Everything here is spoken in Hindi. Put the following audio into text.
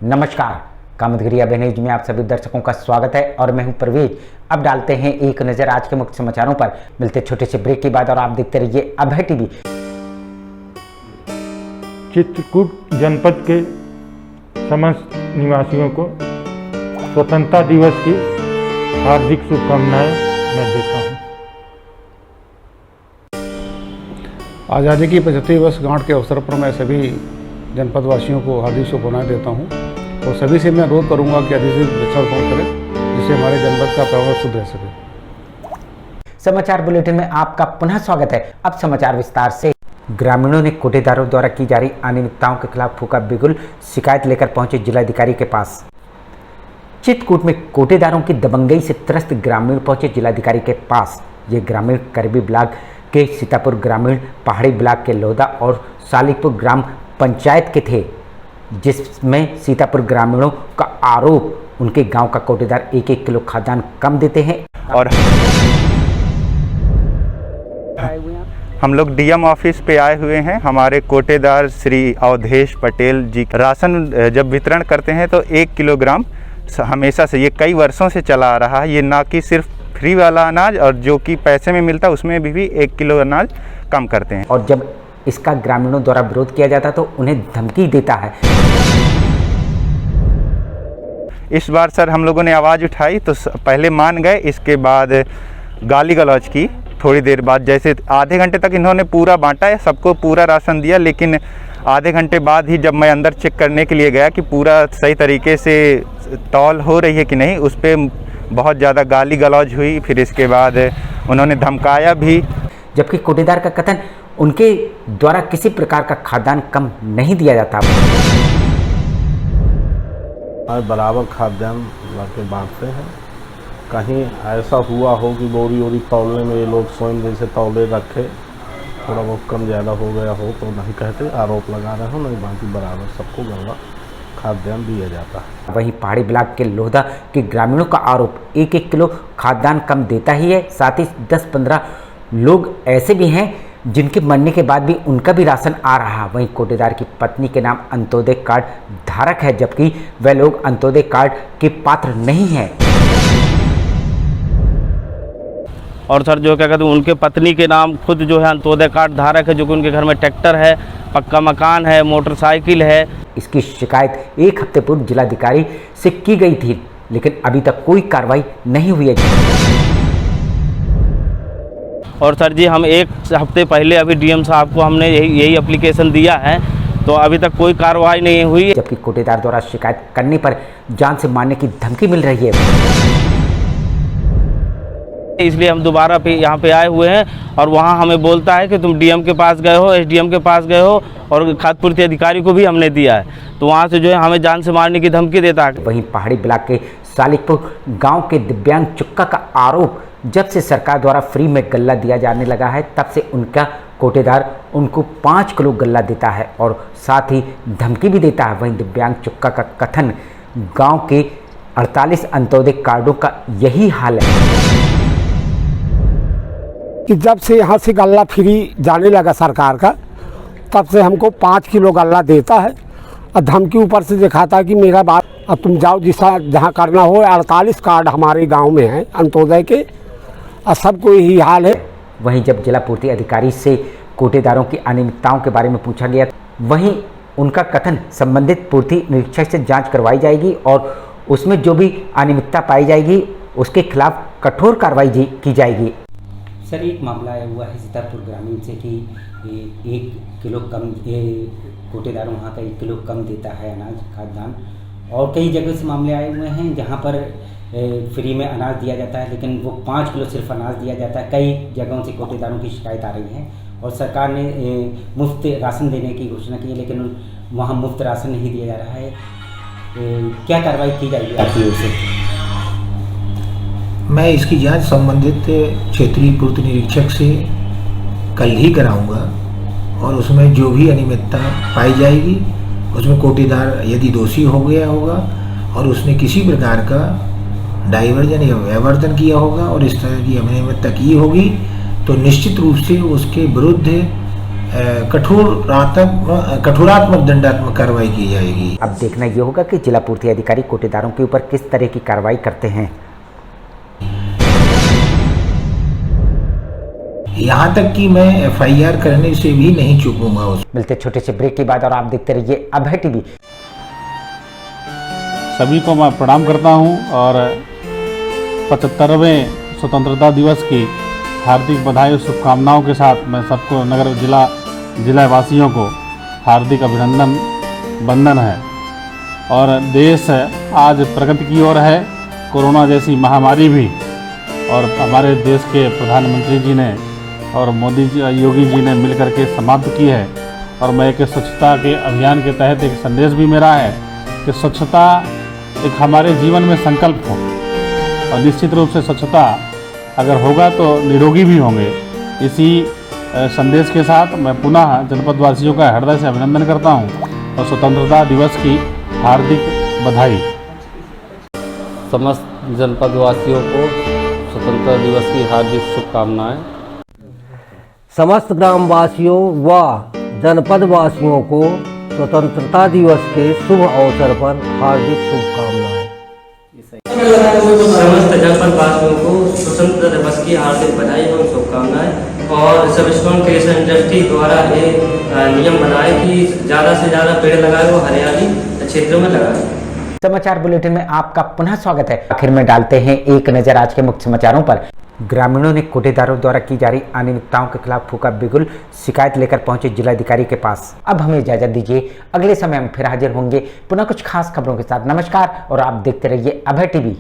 नमस्कार, कामतगिरी न्यूज में आप सभी दर्शकों का स्वागत है और मैं हूं परवेज। अब डालते हैं एक नजर आज के मुख्य समाचारों पर। मिलते छोटे से ब्रेक के बाद और आप देखते रहिए अभय टीवी। चित्रकूट जनपद के समस्त निवासियों को स्वतंत्रता दिवस की हार्दिक शुभकामनाएं मैं देता हूं। आज़ादी की 75वीं वर्षगांठ के अवसर पर मैं सभी जनपद वासियों को हार्दिक शुभकामनाएं देता हूं और सभी से मैं अनुरोध करूंगा कि अधिक से वृक्षारोपण करें, जिससे हमारे जनपद का पर्यावरण शुद्ध रह सके। समाचार बुलेटिन में आपका पुनः स्वागत है। अब समाचार विस्तार से। ग्रामीणों ने कोटेदारों द्वारा की जा रही अनियमितताओं के खिलाफ फूका बिगुल, शिकायत लेकर पहुंचे जिलाधिकारी के पास। चित्रकूट में कोटेदारों की दबंगई से त्रस्त ग्रामीण पहुंचे जिलाधिकारी के पास। ये ग्रामीण करबी ब्लॉक के सीतापुर ग्रामीण, पहाड़ी ब्लॉक के लोधा और सालिकपुर ग्राम पंचायत के थे, जिसमें सीतापुर ग्रामीणों का आरोप उनके गांव का कोटेदार 1-1 किलो खाद्यान्न कम देते हैं। और हम लोग डीएम ऑफिस पे आए हुए हैं। हमारे कोटेदार श्री अवधेश पटेल जी राशन जब वितरण करते हैं तो 1 किलोग्राम हमेशा से, ये कई वर्षों से चला आ रहा है। ये ना कि सिर्फ फ्री वाला अनाज और जो कि पैसे में मिलता है उसमें भी 1 किलो अनाज कम करते हैं। और जब इसका ग्रामीणों द्वारा विरोध किया जाता तो उन्हें धमकी देता है। इस बार सर हम लोगों ने आवाज़ उठाई तो पहले मान गए, इसके बाद गाली गलौज की। थोड़ी देर बाद जैसे आधे घंटे तक इन्होंने पूरा बांटा है, सबको पूरा राशन दिया, लेकिन आधे घंटे बाद ही जब मैं अंदर चेक करने के लिए गया कि पूरा सही तरीके से तौल हो रही है कि नहीं, उस पर बहुत ज़्यादा गाली गलौज हुई। फिर इसके बाद उन्होंने धमकाया भी। जबकि कोटेदार का कथन उनके द्वारा किसी प्रकार का खाद्यान्न कम नहीं दिया जाता। बराबर खाद्यान्न लाके बांटते हैं। कहीं ऐसा हुआ हो कि बोरी वोरी तौलने में ये लोग स्वयं जैसे तौले रखे, थोड़ा बहुत कम ज़्यादा हो गया हो तो नहीं कहते, आरोप लगा रहे हो, नहीं बाकी बराबर सबको गलवा खाद्यान्न दिया जाता है। वहीं पहाड़ी ब्लॉक के लोधा के ग्रामीणों का आरोप 1-1 किलो खाद्यान्न कम देता ही है। साथ ही 10-15 लोग ऐसे भी हैं जिनके मरने के बाद भी उनका भी राशन आ रहा। वहीं कोटेदार की पत्नी के नाम अंत्योदय कार्ड धारक है, जबकि वह लोग अंत्योदय कार्ड के पात्र नहीं हैं। और सर जो क्या कहते हैं, उनके पत्नी के नाम खुद जो है अंत्योदय कार्ड धारक है, जो कि उनके घर में ट्रैक्टर है, पक्का मकान है, मोटरसाइकिल है। इसकी शिकायत 1 हफ्ते पूर्व जिलाधिकारी से की गई थी, लेकिन अभी तक कोई कार्रवाई नहीं हुई है। और सर जी हम 1 हफ्ते पहले अभी डीएम साहब को हमने यही एप्लीकेशन दिया है, तो अभी तक कोई कार्रवाई नहीं हुई। जबकि कोटेदार द्वारा शिकायत करने पर जान से मारने की धमकी मिल रही है। इसलिए हम दोबारा यहाँ पे आए हुए हैं और वहाँ हमें बोलता है कि तुम डीएम के पास गए हो, एसडीएम के पास गए हो, और खाद्य पूर्ति अधिकारी को भी हमने दिया है, तो वहाँ से जो है हमें जान से मारने की धमकी देता है। वहीं पहाड़ी ब्लॉक के सालिकपुर गांव के दिव्यांग चुक्का का आरोप, जब से सरकार द्वारा फ्री में गल्ला दिया जाने लगा है तब से उनका कोटेदार उनको 5 किलो गल्ला देता है और साथ ही धमकी भी देता है। वहीं दिव्यांग चुक्का का कथन गांव के 48 अंत्योदय कार्डों का यही हाल है कि जब से यहाँ से गल्ला फ्री जाने लगा सरकार का, तब से हमको 5 किलो गल्ला देता है और धमकी ऊपर से दिखाता है कि मेरा बात अब तुम जाओ जहाँ करना हो। 48 कार्ड हमारे गांव में हैं अंत्योदय के, और सबको यही हाल है। वहीं जब जिला पूर्ति अधिकारी से कोटेदारों की अनियमितताओं के बारे में पूछा गया, वहीं उनका कथन संबंधित पूर्ति निरीक्षक से जांच करवाई जाएगी और उसमें जो भी अनियमितता पाई जाएगी उसके खिलाफ कठोर कार्रवाई की जाएगी। सर, एक मामला आया हुआ है सीतापुर ग्रामीण से कि 1 किलो कम कोटेदार वहाँ का 1 किलो कम देता है अनाज खाद्यान्न, और कई जगह से मामले आए हुए हैं जहाँ पर फ्री में अनाज दिया जाता है, लेकिन वो 5 किलो सिर्फ अनाज दिया जाता है। कई जगहों से कोटेदारों की शिकायत आ रही है और सरकार ने मुफ्त राशन देने की घोषणा की है, लेकिन वहाँ मुफ्त राशन नहीं दिया जा रहा है। क्या कार्रवाई की जाएगी आपकी ओर से? मैं इसकी जांच संबंधित क्षेत्रीय पूर्ति निरीक्षक से कल ही कराऊंगा और उसमें जो भी अनियमितता पाई जाएगी उसमें कोटेदार यदि दोषी हो गया होगा और उसने किसी प्रकार का डाइवर्जन या व्यवर्तन किया होगा और इस तरह की अनियमितता की होगी, तो निश्चित रूप से उसके विरुद्ध कठोरात्मक दंडात्मक कार्रवाई की जाएगी। अब देखना ये होगा कि जिला पूर्ति अधिकारी कोटेदारों के ऊपर किस तरह की कार्रवाई करते हैं। यहाँ तक कि मैं FIR करने से भी नहीं चूकूंगा। मिलते छोटे से ब्रेक के बाद और आप देखते रहिए अभय टीवी। सभी को मैं प्रणाम करता हूँ और 75वें स्वतंत्रता दिवस की हार्दिक बधाई और शुभकामनाओं के साथ मैं सबको नगर जिला वासियों को हार्दिक अभिनंदन वंदन है। और देश आज प्रगति की ओर है। कोरोना जैसी महामारी भी और हमारे देश के प्रधानमंत्री जी ने और मोदी जी योगी जी ने मिलकर के समाप्त की है। और मैं एक स्वच्छता के अभियान के तहत एक संदेश भी मेरा है कि स्वच्छता एक हमारे जीवन में संकल्प हो और निश्चित रूप से स्वच्छता अगर होगा तो निरोगी भी होंगे। इसी संदेश के साथ मैं पुनः जनपद वासियों का हृदय से अभिनंदन करता हूं और स्वतंत्रता दिवस की हार्दिक बधाई। समस्त जनपद वासियों को स्वतंत्रता दिवस की हार्दिक शुभकामनाएं। समस्त ग्रामवासियों व जनपद वासियों को स्वतंत्रता दिवस के शुभ अवसर पर हार्दिक शुभकामनाएं। समस्त जनपद वासियों को स्वतंत्रता दिवस की हार्दिक बधाई एवं शुभकामनाएं। और सबस्टोन क्रिएशन इंडस्ट्री द्वारा ये नियम बनाए कि ज़्यादा से ज़्यादा पेड़ लगाए वो हरियाली क्षेत्रों में लगाए। समाचार बुलेटिन में आपका पुनः स्वागत है। आखिर में डालते हैं एक नजर आज के मुख्य समाचारों पर। ग्रामीणों ने कोटेदारों द्वारा की जा रही अनियमितताओं के खिलाफ फूका बिगुल, शिकायत लेकर पहुंचे जिलाधिकारी के पास। अब हमें इजाजत दीजिए, अगले समय हम फिर हाजिर होंगे पुनः कुछ खास खबरों के साथ। नमस्कार और आप देखते रहिए अभय टीवी।